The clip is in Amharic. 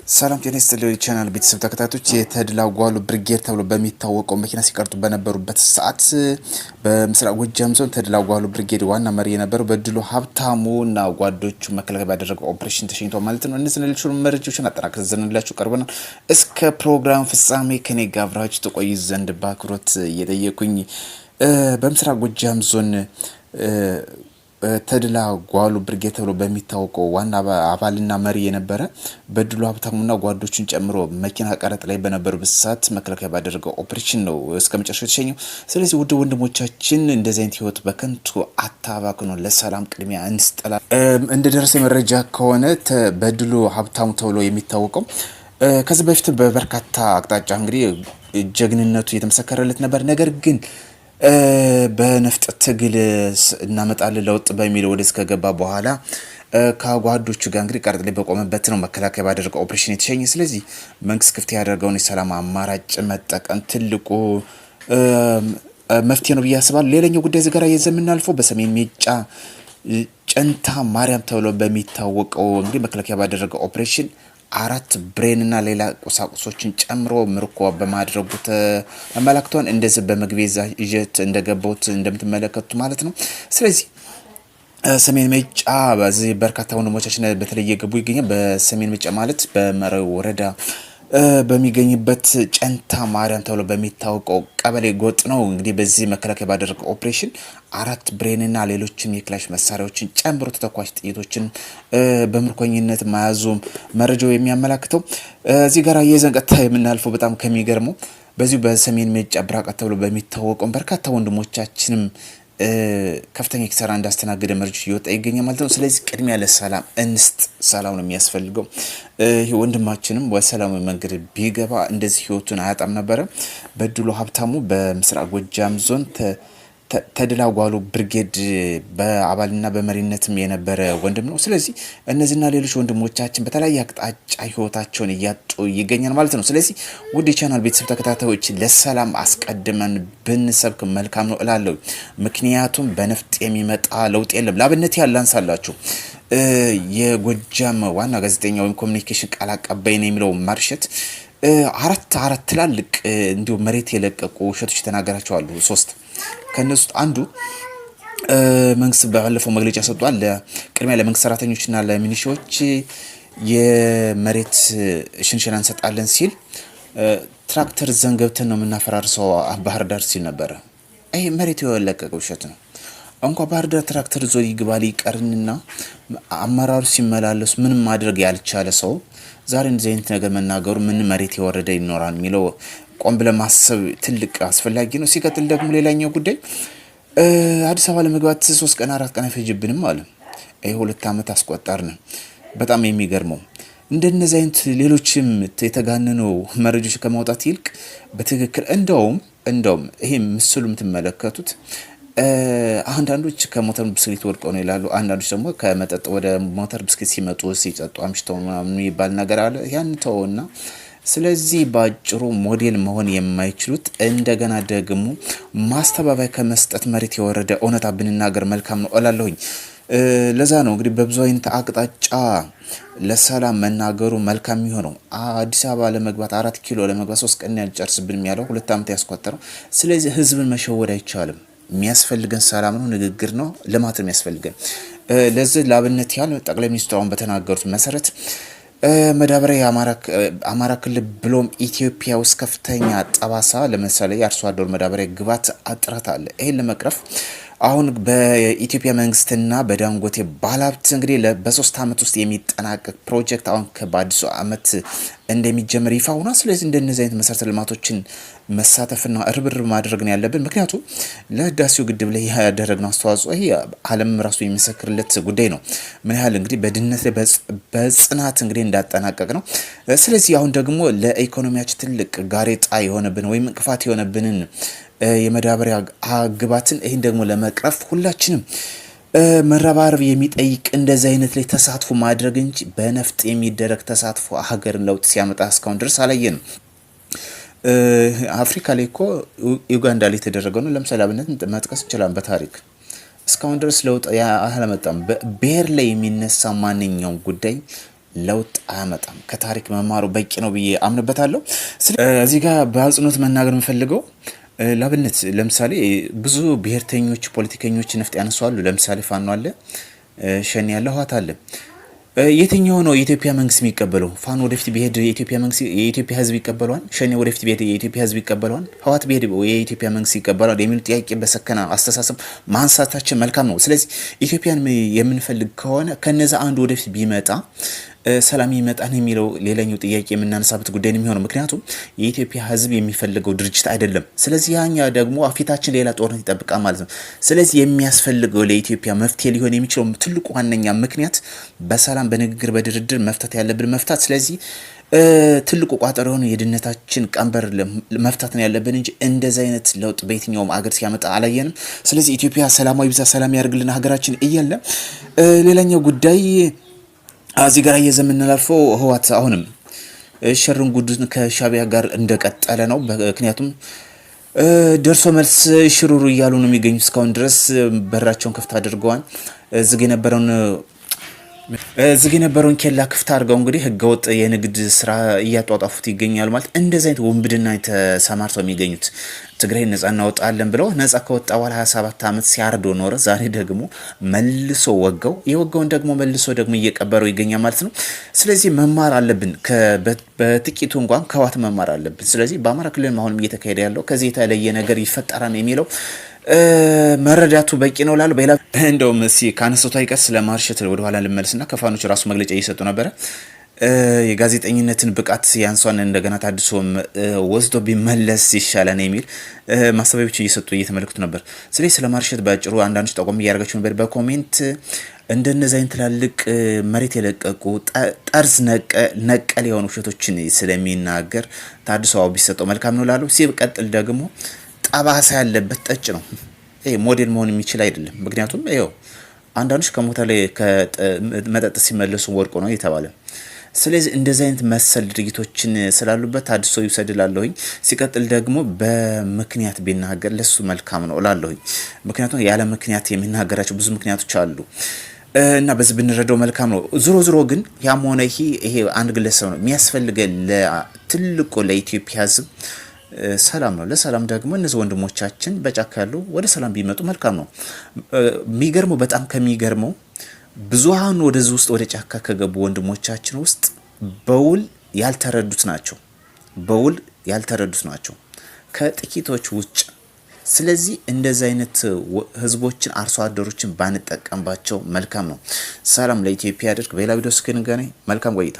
ሰላም ጤና ይስጥልኝ ቻናል ቤተሰብ ተከታታዮች የተድላ ጓሉ ብርጌድ ተብሎ በሚታወቀው መኪና ሲቀርጡ በነበሩበት ሰዓት በምስራቅ ጎጃም ዞን ተድላ ጓሉ ብርጌድ ዋና መሪ የነበረው በድሉ ሀብታሙና ጓዶቹ መከላከያ ባደረገው ኦፕሬሽን ተሸኝቷል ማለት ነው። እነዚህ ልጅ መረጃዎችን አጠናክረን ዘንላችሁ ቀርበናል። እስከ ፕሮግራም ፍጻሜ ከኔ ጋር አብራችሁ ተቆዩ ዘንድ በአክብሮት እየጠየኩኝ በምስራቅ ጎጃም ዞን ተድላ ጓሉ ብርጌድ ተብሎ በሚታወቀው ዋና አባልና መሪ የነበረ በድሉ ሀብታሙና ጓዶቹን ጨምሮ መኪና ቀረጥ ላይ በነበሩበት ሰዓት መከላከያ ባደረገው ኦፕሬሽን ነው እስከመጨረሻው የተሸኘው። ስለዚህ ውድ ወንድሞቻችን እንደዚህ አይነት ህይወት በከንቱ አታባክኑ፣ ለሰላም ቅድሚያ እንስጠላ። እንደደረሰ መረጃ ከሆነ በድሉ ሀብታሙ ተብሎ የሚታወቀው ከዚህ በፊት በበርካታ አቅጣጫ እንግዲህ ጀግንነቱ የተመሰከረለት ነበር። ነገር ግን በነፍጥ ትግል እናመጣለን ለውጥ በሚል ወደ እስከገባ በኋላ ከጓዶቹ ጋር እንግዲህ ቀረጥ ላይ በቆመበት ነው መከላከያ ባደረገው ኦፕሬሽን የተሸኘ። ስለዚህ መንግስት ክፍት ያደረገውን የሰላም አማራጭ መጠቀም ትልቁ መፍትሄ ነው ብዬ አስባለሁ። ሌላኛው ጉዳይ እዚህ ጋር የምናልፈው በሰሜን ሜጫ ጨንታ ማርያም ተብሎ በሚታወቀው እንግዲህ መከላከያ ባደረገው ኦፕሬሽን 4 ብሬንና ሌላ ቁሳቁሶችን ጨምሮ ምርኮ በማድረጉ ተመላክቷል። እንደዚህ በመግቢያ ይዘት እንደገባውት እንደምትመለከቱት ማለት ነው። ስለዚህ ሰሜን ሜጫ በዚህ በርካታ ወንድሞቻችን በተለየ ገቡ ይገኛል። በሰሜን ሜጫ ማለት በመራዊ ወረዳ በሚገኝበት ጨንታ ማርያም ተብሎ በሚታወቀው ቀበሌ ጎጥ ነው። እንግዲህ በዚህ መከላከያ ባደረገው ኦፕሬሽን 4 ብሬንና ሌሎችም የክላሽ መሳሪያዎችን ጨምሮ ተተኳሽ ጥይቶችን በምርኮኝነት መያዙ መረጃው የሚያመላክተው። እዚህ ጋር የዘንቀታ የምናልፈው በጣም ከሚገርመው በዚሁ በሰሜን ሜጫ ብራቃት ተብሎ በሚታወቀው በርካታ ወንድሞቻችንም ከፍተኛ ኪሳራ እንዳስተናገደ መረጃ እየወጣ ይገኛል ማለት ነው። ስለዚህ ቅድሚያ ለሰላም እንስጥ፣ ሰላም ነው የሚያስፈልገው። ይሄ ወንድማችንም በሰላማዊ መንገድ ቢገባ እንደዚህ ህይወቱን አያጣም ነበር። በድሉ ሀብታሙ በምስራቅ ጎጃም ዞን ተድላ ጓሉ ብርጌድ በአባልና በመሪነትም የነበረ ወንድም ነው። ስለዚህ እነዚህና ሌሎች ወንድሞቻችን በተለያየ አቅጣጫ ህይወታቸውን እያጡ ይገኛል ማለት ነው። ስለዚህ ውድ የቻናል ቤተሰብ ተከታታዮች ለሰላም አስቀድመን ብንሰብክ መልካም ነው እላለሁ። ምክንያቱም በነፍጥ የሚመጣ ለውጥ የለም። ላብነት ያላንሳላችሁ የጎጃም ዋና ጋዜጠኛ ወይም ኮሚኒኬሽን ቃል አቀባይ ነው የሚለው ማርሸት አራት ትላልቅ እንዲሁ መሬት የለቀቁ ውሸቶች ተናገራቸው አሉ። 3 ከነሱ አንዱ መንግስት ባለፈው መግለጫ ሰጥቷል። ለቅድሚያ ለመንግስት ሰራተኞችና ለሚኒሻዎች የመሬት ሽንሽና እንሰጣለን ሲል ትራክተር ዘንገብተን ነው የምናፈራርሰው ባህር ዳር ሲል ነበር። ይሄ መሬት የለቀቀ ውሸት ነው። እንኳን ባህር ዳር ትራክተር ዞ ይግባል ይቀርንና አመራሩ ሲመላለሱ ምንም ማድረግ ያልቻለ ሰው ዛሬ እንደዚህ አይነት ነገር መናገሩ ምን መሬት የወረደ ይኖራል የሚለው ቆም ብለ ማሰብ ትልቅ አስፈላጊ ነው። ሲቀጥል ደግሞ ሌላኛው ጉዳይ አዲስ አበባ ለመግባት 3 ቀን 4 ቀን አይፈጅብንም አለ። ይሄ 2 ዓመት አስቆጣርን። በጣም የሚገርመው እንደነዚህ አይነት ሌሎችም የተጋነነው መረጃዎች ከማውጣት ይልቅ በትክክል እንደውም ይሄ ምስሉ የምትመለከቱት አንዳንዶች ከሞተር ብስክሌት ወድቀው ነው ይላሉ። አንዳንዶች ደግሞ ከመጠጥ ወደ ሞተር ብስክሌት ሲመጡ ሲጠጡ አምሽተው ምናምን ይባል ነገር አለ። ያን ተውና ስለዚህ ባጭሩ ሞዴል መሆን የማይችሉት እንደገና ደግሞ ማስተባበያ ከመስጠት መሬት የወረደ እውነታ ብንናገር መልካም ነው እላለሁኝ። ለዛ ነው እንግዲህ በብዙ አይነት አቅጣጫ ለሰላም መናገሩ መልካም የሚሆነው። አዲስ አበባ ለመግባት 4 ኪሎ ለመግባት 3 ቀን ያልጨርስብን ያለው 2 ዓመት ያስቆጠረው። ስለዚህ ህዝብን መሸወድ አይቻልም። የሚያስፈልገን ሰላም ነው፣ ንግግር ነው፣ ልማት ነው የሚያስፈልገን። ለዚህ ላብነት ያህል ጠቅላይ ሚኒስትሩ አሁን በተናገሩት መሰረት መዳበሪያ የአማራ ክልል ብሎም ኢትዮጵያ ውስጥ ከፍተኛ ጠባሳ ለምሳሌ የአርሶ አደሩ መዳበሪያ ግብዓት እጥረት አለ። ይሄን ለመቅረፍ አሁን በኢትዮጵያ መንግስትና በዳንጎቴ ባለሀብት እንግዲህ በ3 ዓመት ውስጥ የሚጠናቀቅ ፕሮጀክት አሁን በአዲሱ ዓመት እንደሚጀምር ይፋ ሆኗል። ስለዚህ እንደነዚህ አይነት መሰረተ ልማቶችን መሳተፍና ርብርብ ማድረግ ነው ያለብን። ምክንያቱም ለህዳሴው ግድብ ላይ ያደረግነው አስተዋጽኦ ይሄ ዓለም ራሱ የሚመሰክርለት ጉዳይ ነው። ምን ያህል እንግዲህ በድህነት ላይ በጽናት እንግዲህ እንዳጠናቀቅ ነው። ስለዚህ አሁን ደግሞ ለኢኮኖሚያችን ትልቅ ጋሬጣ የሆነብን ወይም እንቅፋት የሆነብንን የመዳበሪያ ግብዓትን ይሄን ደግሞ ለመቅረፍ ሁላችንም መረባረብ የሚጠይቅ እንደዚህ አይነት ላይ ተሳትፎ ማድረግ እንጂ በነፍጥ የሚደረግ ተሳትፎ ሀገርን ለውጥ ሲያመጣ እስካሁን ድረስ አላየንም። አፍሪካ ላይ እኮ ዩጋንዳ ላይ የተደረገው ነው። ለምሳሌ አብነት መጥቀስ ይችላል። በታሪክ እስካሁን ድረስ ለውጥ አላመጣም። በብሔር ላይ የሚነሳ ማንኛውም ጉዳይ ለውጥ አያመጣም። ከታሪክ መማሩ በቂ ነው ብዬ አምንበታለሁ። እዚህ ጋር በአጽንኦት መናገር የምፈልገው ላብነት ለምሳሌ ብዙ ብሔርተኞች ፖለቲከኞች ነፍጥ ያነሷሉ። ለምሳሌ ፋኖ አለ፣ ሸኔ ያለ፣ ህወሓት አለ። የትኛው ነው የኢትዮጵያ መንግስት የሚቀበለው? ፋኖ ወደፊት ቢሄድ የኢትዮጵያ መንግስት የኢትዮጵያ ህዝብ ይቀበለዋል? ሸኔ ወደፊት ቢሄድ የኢትዮጵያ ህዝብ ይቀበለዋል? ህወሓት ቢሄድ የኢትዮጵያ መንግስት ይቀበለዋል? የሚሉ ጥያቄ በሰከነ አስተሳሰብ ማንሳታችን መልካም ነው። ስለዚህ ኢትዮጵያን የምንፈልግ ከሆነ ከነዛ አንዱ ወደፊት ቢመጣ ሰላም ይመጣን የሚለው ሌላኛው ጥያቄ የምናነሳበት ጉዳይ ነው የሚሆነው። ምክንያቱም የኢትዮጵያ ህዝብ የሚፈልገው ድርጅት አይደለም። ስለዚህ ያኛ ደግሞ ፊታችን ሌላ ጦርነት ይጠብቃል ማለት ነው። ስለዚህ የሚያስፈልገው ለኢትዮጵያ መፍትሄ ሊሆን የሚችለው ትልቁ ዋነኛ ምክንያት በሰላም በንግግር በድርድር መፍታት ያለብን መፍታት። ስለዚህ ትልቁ ቋጠሮ የሆነ የድህነታችን ቀንበር መፍታት ነው ያለብን እንጂ እንደዚህ አይነት ለውጥ በየትኛውም አገር ሲያመጣ አላየንም። ስለዚህ ኢትዮጵያ ሰላማዊ ብዛ ሰላም ያደርግልን ሀገራችን እያለ ሌላኛው ጉዳይ እዚህ ጋር የዘመናልፈው ህወሓት አሁንም ሸርን ጉድን ከሻቢያ ጋር እንደቀጠለ ነው። ምክንያቱም ደርሶ መልስ ሽሩሩ እያሉ ነው የሚገኙት። እስካሁን ድረስ በራቸውን ክፍት አድርገዋል። ዝግ የነበረውን ኬላ ክፍት አድርገው እንግዲህ ህገወጥ የንግድ ስራ እያጧጧፉት ይገኛሉ። ማለት እንደዚህ አይነት ወንብድና ተሰማርተው የሚገኙት ትግራይ ነጻ እናወጣለን ብለው ነጻ ከወጣ በኋላ 27 ዓመት ሲያርዶ ኖረ። ዛሬ ደግሞ መልሶ ወጋው። የወጋውን ደግሞ መልሶ ደግሞ እየቀበረው ይገኛል ማለት ነው። ስለዚህ መማር አለብን፣ በጥቂቱ እንኳን ከህወሓት መማር አለብን። ስለዚህ በአማራ ክልል አሁንም እየተካሄደ ያለው ከዚህ የተለየ ነገር ይፈጠራል የሚለው መረዳቱ በቂ ነው ላሉ በሌላ እንደውም ካነሱት አይቀር ስለ ማርሸት ወደ ኋላ ልመልስና ከፋኖች ራሱ መግለጫ እየሰጡ ነበረ። የጋዜጠኝነትን ብቃት ያንሷን እንደገና ታድሶም ወስዶ ቢመለስ ይሻላል የሚል ማስተባበያዎች እየሰጡ እየተመለከቱ ነበር። ስለዚህ ስለ ማርሸት ባጭሩ አንዳንዶች ጠቆም እያደረጋችሁ ነበር በኮሜንት። እንደነዚህ አይነት ትላልቅ መሬት የለቀቁ ጠርዝ ነቀል የሆኑ ውሸቶችን ስለሚናገር ታድሶ ቢሰጠው መልካም ነው ላሉ። ሲቀጥል ደግሞ ጠባሳ ያለበት ጠጭ ነው። ይሄ ሞዴል መሆን የሚችል አይደለም። ምክንያቱም ይኸው አንዳንዶች ከሞታ ላይ ከመጠጥ ሲመለሱ ወርቆ ነው የተባለ። ስለዚህ እንደዚህ አይነት መሰል ድርጊቶችን ስላሉበት ታድሶ ይውሰድላለሁኝ። ሲቀጥል ደግሞ በምክንያት ቢናገር ለሱ መልካም ነው እላለሁኝ። ምክንያቱም ያለ ምክንያት የሚናገራቸው ብዙ ምክንያቶች አሉ እና በዚህ ብንረዳው መልካም ነው። ዞሮ ግን ያም ሆነ ይሄ አንድ ግለሰብ ነው የሚያስፈልገን ለትልቁ ለኢትዮጵያ ህዝብ ሰላም ነው። ለሰላም ደግሞ እነዚህ ወንድሞቻችን በጫካ ያሉ ወደ ሰላም ቢመጡ መልካም ነው። የሚገርመው በጣም ከሚገርመው ብዙሃኑ ወደዚህ ውስጥ ወደ ጫካ ከገቡ ወንድሞቻችን ውስጥ በውል ያልተረዱት ናቸው ከጥቂቶች ውጭ። ስለዚህ እንደዚህ አይነት ህዝቦችን አርሶ አደሮችን ባንጠቀምባቸው መልካም ነው። ሰላም ለኢትዮጵያ ያድርግ። በሌላ ቪዲዮ እስክንገናኝ መልካም ቆይታ